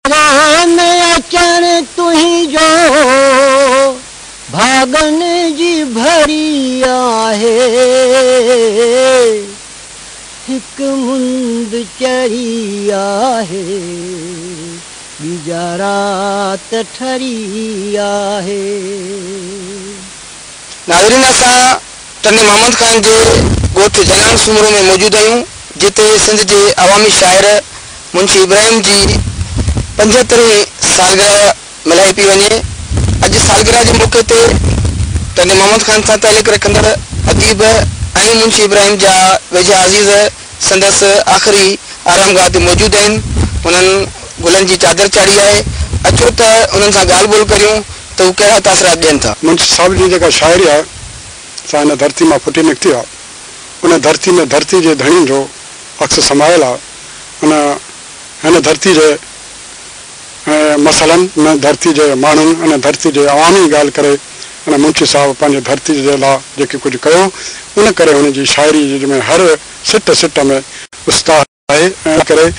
अचण तुही जो भागन जी भरी आहे हिक मुंद चढ़ी आहे बीजा रात ठरी आहे। नाज़रीन असां टने मोहम्मद खान जे ॻोठ जलान सुमरो में मौजूद आहियूं जिते सिंध जे अवामी शाइर मुंशी इब्राहिम जी 75वीं सालगिरह मल्हाई पई वञे। अॼु सालगिरह जे मौक़े ते टने मोहम्मद खान सां तालुक रखंदड़ अदीब ऐं मुंशी इब्राहिम जा वेझा अज़ीज़ संदसि आख़िरी आरामगाह ते मौजूद आहिनि। उन्हनि गुलनि जी चादर चाढ़ी आहे। अचो त उन्हनि सां ॻाल्हि ॿोल करियूं त हू कहिड़ा तासरात ॾियनि था। मुंशी साहिब जी जेका शाइरी आहे सा हिन धरती मां फुटी निकिती आहे। उन धरती में धरती जे धणी जो अक्स समायल आहे। उन हिन धरती जे मसइलनि हिन धरती जे माण्हुनि हिन धरती जे अवामी ॻाल्हि करे हिन मुंशी साहिब पंहिंजे धरती जे लाइ जेके कुझु कयो उन करे हुनजी शाइरी में हर सिट सिट में उस्ताद आहे। ऐं करे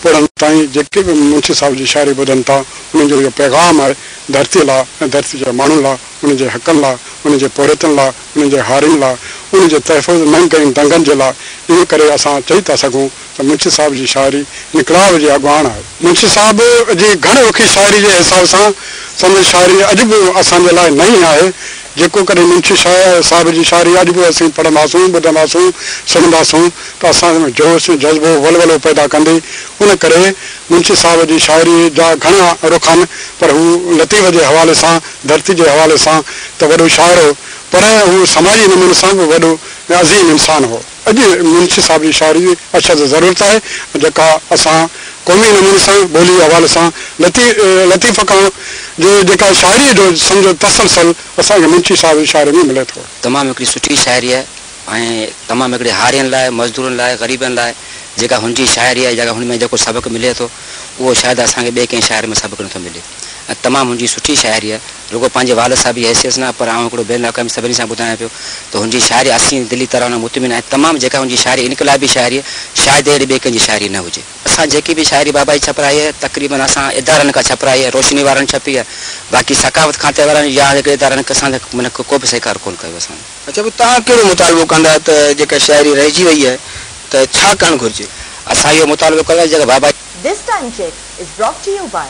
पढ़नि ताईं जेके बि मुंशी साहिब जी शाइरी ॿुधनि था उन्हनि जो इहो पैगाम आहे धरती लाइ ऐं धरती जे माण्हुनि लाइ उनजे हक़नि लाइ उनजे पौरतनि लाइ उनजे हारियुनि लाइ उनजे तहफ़ुज़ न कयुनि दंगनि जे लाइ। इन करे असां चई था सघूं त मुंशी साहिब जी शाइरी इनकलाब जी अॻुवान आहे। मुंशी साहिब जी घणे औखी शाइरी जे हिसाब सां संदसि शाइरी अॼु बि असांजे लाइ नई आहे। जेको कॾहिं मुंशी साहिब जी शाइरी अॼु बि असीं पढ़ंदासूं ॿुधंदासूं सुणंदासूं त असां में जोश जज़्बो वलवलो पैदा कंदी। उन करे मुंशी साहिब जी शाइरी जा घणा रुख आहिनि पर हू लतीफ़ जे हवाले सां धरती जे हवाले सां त वॾो शाइर हो पर हू समाजी नमूने सां बि वॾो अज़ीम इंसान हो। अॼु मुंशी साहिब जी शाइरी अशद ज़रूरत आहे जेका असां क़ौमी नमूने सां ॿोली जे हवाले सां लतीफ़ खां जो जेका शाइरी जो सम्झो तसलसल असांखे मुंशी साहिब जी शाइरी में मिले थो। तमामु हिकिड़ी सुठी शाइरी आहे ऐं तमामु हिकिड़े हारियुनि लाइ मज़दूरनि लाइ ग़रीबनि लाइ जेका हुनजी शाइरी आहे जेका हुन में जेको सबक़ु मिले थो उहो शायदि असांखे ॿिए कंहिं शाइर में सबक़ु नथो मिले। ऐं तमामु हुनजी सुठी शाइरी आहे। रुगो पंहिंजे वाल सां बि हैसियत न पर आउं हिकिड़ो बेन अक़वामी सभिनी सां ॿुधायां पियो त हुनजी शाइरी असीं दिली तरह हुन मुतमिन आहे। तमामु जेका हुनजी शाइरी इनकलाबी शाइरी आहे शायदि अहिड़ी ॿिए कंहिंजी शाइरी न हुजे। असां जेकी बि शाइरी बाबा जी छपराई आहे तक़रीबन असां इदारनि खां छपराई आहे रोशनी वारनि छपी आहे बाक़ी सकावत खाते वारनि या हिकिड़े इदारनि असां माना को बि सहकार कोन कयो असां। अच्छा तव्हां कहिड़ो मुतालबो कंदा त जेका शाइरी रहिजी वई आहे त छा करणु घुरिजे? असां इहो मुतालबो कंदा जेका बाबा This time check is brought to you by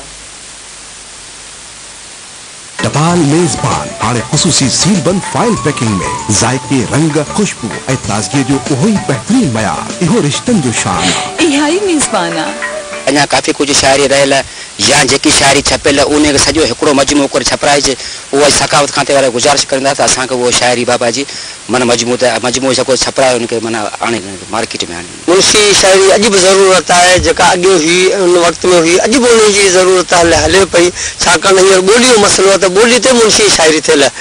टपाल मेज़बान हाणे ख़ुसूसी सील बंद फाइल पैकिंग में ज़ाइके रंग खुशबू ऐं ताज़गी जो उहो ई बहितरीन मयार इहो रिश्तनि जो शान आहे। इहा ई मेज़बान आहे। अञा काफ़ी कुझु शाइरी रहियल या जेकी शाइरी छपियल उन खे सॼो हिकिड़ो मजमू करे छपराइजे उहा सकावत खाते वारा गुज़ारिश कंदा त असांखे उहो शाइरी बाबा जी माना मजमू जेको छपरायो उनखे माना आणे मार्केट में आणे। मुंशी शाइरी अॼु बि ज़रूरत आहे जेका अॻे हुई उन वक़्त में हुई अॼु बि उनजी ज़रूरत हले पई छाकाणि हींअर ॿोली जो मसइलो आहे त ॿोली ते मुंशी शाइरी थियल आहे।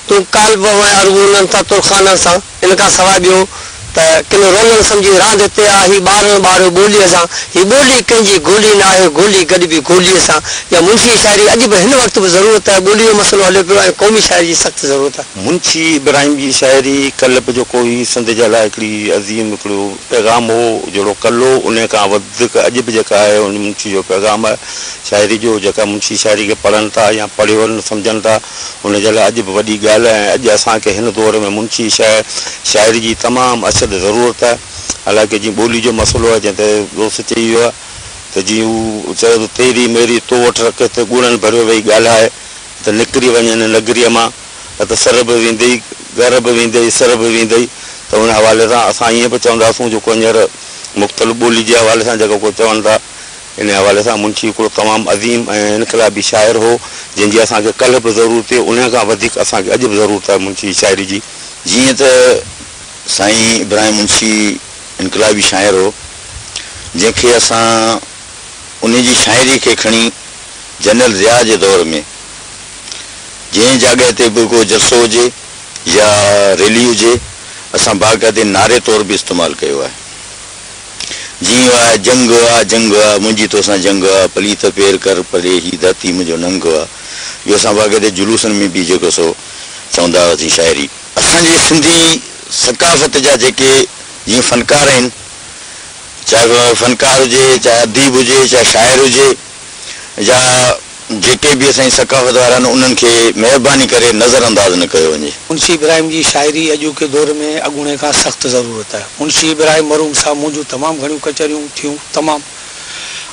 तूं काल्ब अरगूननि सां तुरखाननि सां इन खां सवाइ ॿियो त किन रोलनि सम्झी रांदि हिते आहे ही ॿार ॿोलीअ सां ही ॿोली कंहिंजी गोली न आहे गोली गॾु बि गोलीअ सां या मुंशी शाइरी अॼु बि हिन वक़्तु बि ज़रूरत आहे। ॿोली जो मसइलो हले पियो ऐं क़ौमी शाइरी जी सख़्तु ज़रूरत आहे। मुंशी इब्राहिम जी शाइरी कल्ब जो कोई सिंध जे लाइ हिकिड़ी अज़ीम हिकिड़ो पैगाम हो जहिड़ो कल्लो उन खां वधीक अॼु बि जेका आहे उन मुंशी जो पैगाम आहे शाइरी जो जेका मुंशी शाइरी खे पढ़नि था या पढ़ी वञनि सम्झनि था उनजे लाइ अॼु बि वॾी ॻाल्हि आहे। ऐं अॼु असांखे हिन दौर में मुंशी शाइरी जी तमामु अशद ज़रूरत आहे। हालांकि जीअं ॿोली जो मसइलो आहे जंहिं ते दोस्त चई वियो आहे त जीअं हू चयो त तेरी मेरी तो वठि रख त ॻुड़नि भरियो वेही ॻाल्हाए त निकिरी वञनि नगरीअ मां त सर बि वेंदई घर बि वेंदई सर बि वेंदई त उन हवाले सां असां ईअं बि चवंदासूं जेको हींअर मुख़्तलिफ़ ॿोली जे हवाले सां जेको को चवनि था इन हवाले सां मुंशी हिकिड़ो तमामु अज़ीम ऐं इनकलाबी शाइर हो जंहिंजी असांखे कल्ह बि ज़रूरत आहे उन खां वधीक असांखे अॼु बि ज़रूरत आहे मुंशी शाइरी जी। जीअं त साईं इब्राहिम मुंशी इनकलाबी शाइर हो जंहिंखे असां उनजी शाइरी खे खणी जनरल ज़िया जे दौर में जंहिं जॻह ते बि को जलसो हुजे या रैली हुजे असां बाक़ाइदे नारे तौर बि इस्तेमालु कयो आहे। जीअं आहे जंग आहे मुंहिंजी तोसां जंग आहे पलीत पेर कर परे ही धरती मुंहिंजो नंग आहे इहो असां बाक़ाइदे जुलूसनि में बि जेको सो चवंदा हुआसीं शाइरी। असांजे सिंधी सकाफ़त जा जेके जीअं फ़नकार आहिनि चाहे फनकार हुजे, चाहे अदीब हुजे, चाहे शाइर हुजे, या जेके भी असांजी सकाफ़त वारा आहिनि उन्हनि खे महिरबानी करे नज़रअंदाज़ न कयो वञे। मुंशी इब्राहिम जी शाइरी अॼु के दौर में अॻूणे खां सख़्तु ज़रूरत आहे। मुंशी इब्राहिम मरूम साहब मुंहिंजूं तमामु घणियूं कचहरियूं थियूं तमामु,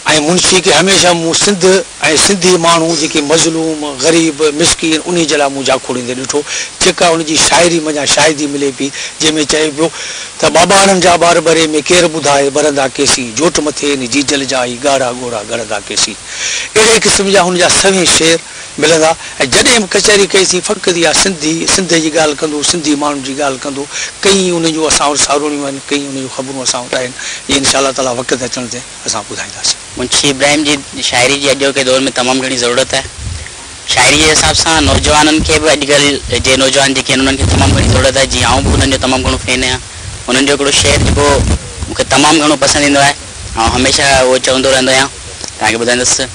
ऐं मुंशी खे हमेशह मूं सिंध ऐं सिंधी माण्हू जेके मज़लूम ग़रीब मिसकीन उन जे लाइ मूं जाखोड़ींदे ॾिठो, जेका उनजी शाइरी मञा शाहिदी मिले पई, जंहिंमें चए पियो त बाबाणनि जा ॿार बरे में केरु ॿुधाए बरंदा केसी, जोट मथे नि जीजल जा ई ॻाढ़ा ॻोढ़ा गरंदा केसी। अहिड़े क़िस्म जा हुन जा सभई शेर मिलंदा। ऐं जॾहिं बि कचहरी कईसीं फ़क़ति इहा सिंध जी ॻाल्हि कंदो, सिंधी माण्हुनि जी ॻाल्हि कंदो। कई उन जूं असां वटि सावरणियूं आहिनि, कई उन जूं ख़बरूं असां वटि आहिनि, इहे इनशा अल्लाह ताला वक़्तु अचण ते असां ॿुधाईंदासीं। मुंशी इब्राहिम जी शाइरी जी अॼु के दौर में तमामु घणी ज़रूरत आहे। शाइरी जे हिसाब सां नौजवाननि खे बि अॼुकल्ह जे नौजवान जेके आहिनि उन्हनि खे तमामु घणी ज़रूरत आहे। जीअं आउं बि उन्हनि जो तमामु घणो फैन आहियां। उन्हनि जो हिकिड़ो शेर जेको मूंखे तमामु घणो पसंदि ईंदो आहे, ऐं हमेशह उहो चवंदो रहंदो आहियां, तव्हांखे ॿुधाईंदुसि।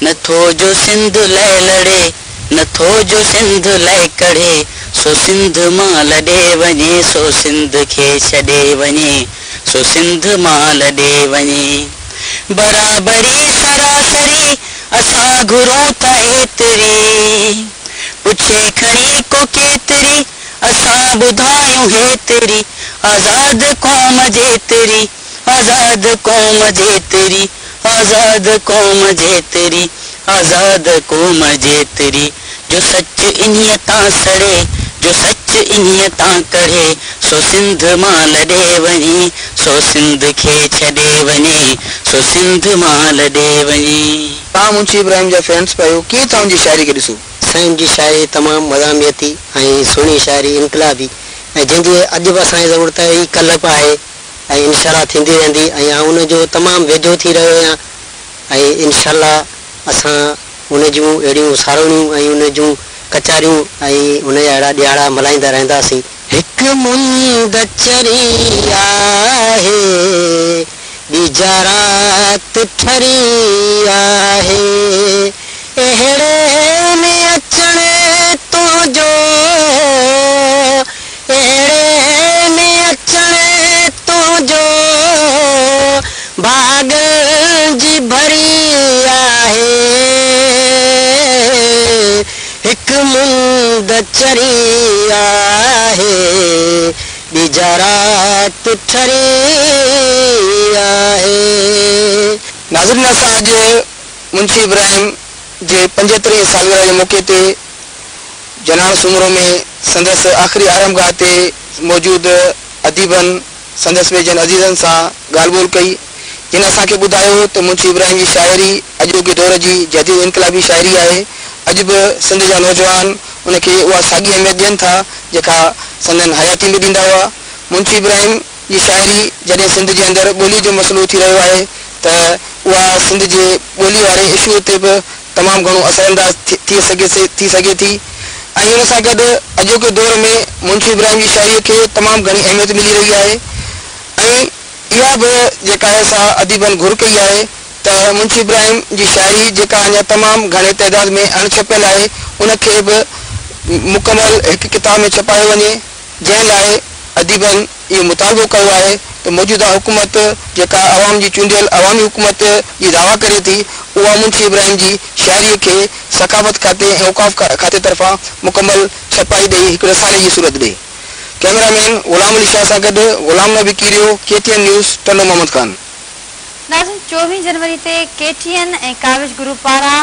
नथो जो सिंध लाइ लड़े, नथो जो सिंध लाइ कढ़े, सो सिंध मां लॾे वञे, सो सिंध खे छॾे वञे, सो सिंध मां लॾे वञे। बराबरी सरासरी असां घुरूं था एतिरी, पुछे खणी को केतिरी असां ॿुधायूं हेतिरी, आज़ाद क़ौम जेतिरी, आज़ाद क़ौम जेतिरी, आज़ाद क़ौम जेतिरी, आज़ाद क़ौम जेतिरी। जो सच इन्हीअ तां सड़े, जो सच इन्हीअ तां कढ़े, सो सिंध मां लॾे वञे, सो सिंध खे छॾे वञे, सो सिंध मां लॾे वञे। तव्हां मुंशी इब्राहिम जा फैंस पियो, कीअं तव्हां जी शाइरी खे ॾिसो? साईं जी शाइरी तमामु मज़ामियती ऐं सुहिणी शाइरी, इनकलाबी, ऐं जंहिंजी अॼु बि असांजी ज़रूरत आहे, ई कल्ह बि आहे ऐं इनशा थींदी रहंदी। ऐं आउं उनजो तमामु वेझो थी रहियो आहियां, ऐं इनशा असां उन जूं अहिड़ियूं सावरणियूं ऐं उन जूं कचारियूं ऐं उन जा अहिड़ा ॾियारा मल्हाईंदा रहंदासीं। हिकु मुंदचरी आहे, ॿीजा रात ठरी आहे, अहिड़े में अचण तुंहिंजो, अहिड़े में अचण तुंहिंजो, भाग जी भरी आहे। हिकु मुंदचरी आहे, ॿीजा रात ठरी आहे। नाज़रीन, असां अॼु मुंशी इब्राहिम जे 75 सालगिरह जे मौक़े ते जनान सूमरो में संदसि आख़िरी आरामगाह ते मौजूदु अदीबनि संदसि वेझनि अज़ीज़नि सां ॻाल्हि ॿोल कई। जिन असांखे ॿुधायो त मुंशी इब्राहिम जी शाइरी अॼोके दौर जी जदीद इनकलाबी शाइरी आहे। अॼु बि सिंध जा नौजवान उनखे उहा साॻी अहमियत ॾियनि था जेका संदन हयाती में ॾींदा हुआ। मुंशी इब्राहिम जी शाइरी जॾहिं सिंध जे अंदरि ॿोली जो मसइलो थी रहियो आहे त उहा सिंध जे ॿोली वारे इशू ते बि तमामु घणो असरअंदाज़ थी सघे थी। ऐं हुन सां गॾु अॼोके दौर में मुंशी इब्राहिम जी शाइरीअ खे तमामु घणी अहमियत मिली रही आहे। ऐं इहा बि जेका आहे असां अदीबनि घुर कई आहे त मुंशी इब्राहिम जी शाइरी जेका अञा तमामु घणे तइदाद में अणछपियल आहे उनखे बि मुकमल हिकु किताब में छपायो वञे, जंहिं लाइ अदीबनि इहो मुतालबो कयो आहे त मौजूदा हुकूमत जेका अवाम जी चूंडियल अवामी हुकूमत जी दावा करे थी उहा मुंशी इब्राहिम जी शाइरीअ खे सकाफ़त खाते ऐं औक़ाफ़ खाते तरफ़ां मुकमल छपाई ॾेई हिकु रसाले जी सूरत ॾे। कैमरामैन ग़ुलाम अली शाह सां गॾु ग़ुलाम नबी कीरियो, KTN न्यूज़, टंडो मोहम्मद ख़ान। 24 जनवरी ते KTN ऐं काविश ग्रुप पारां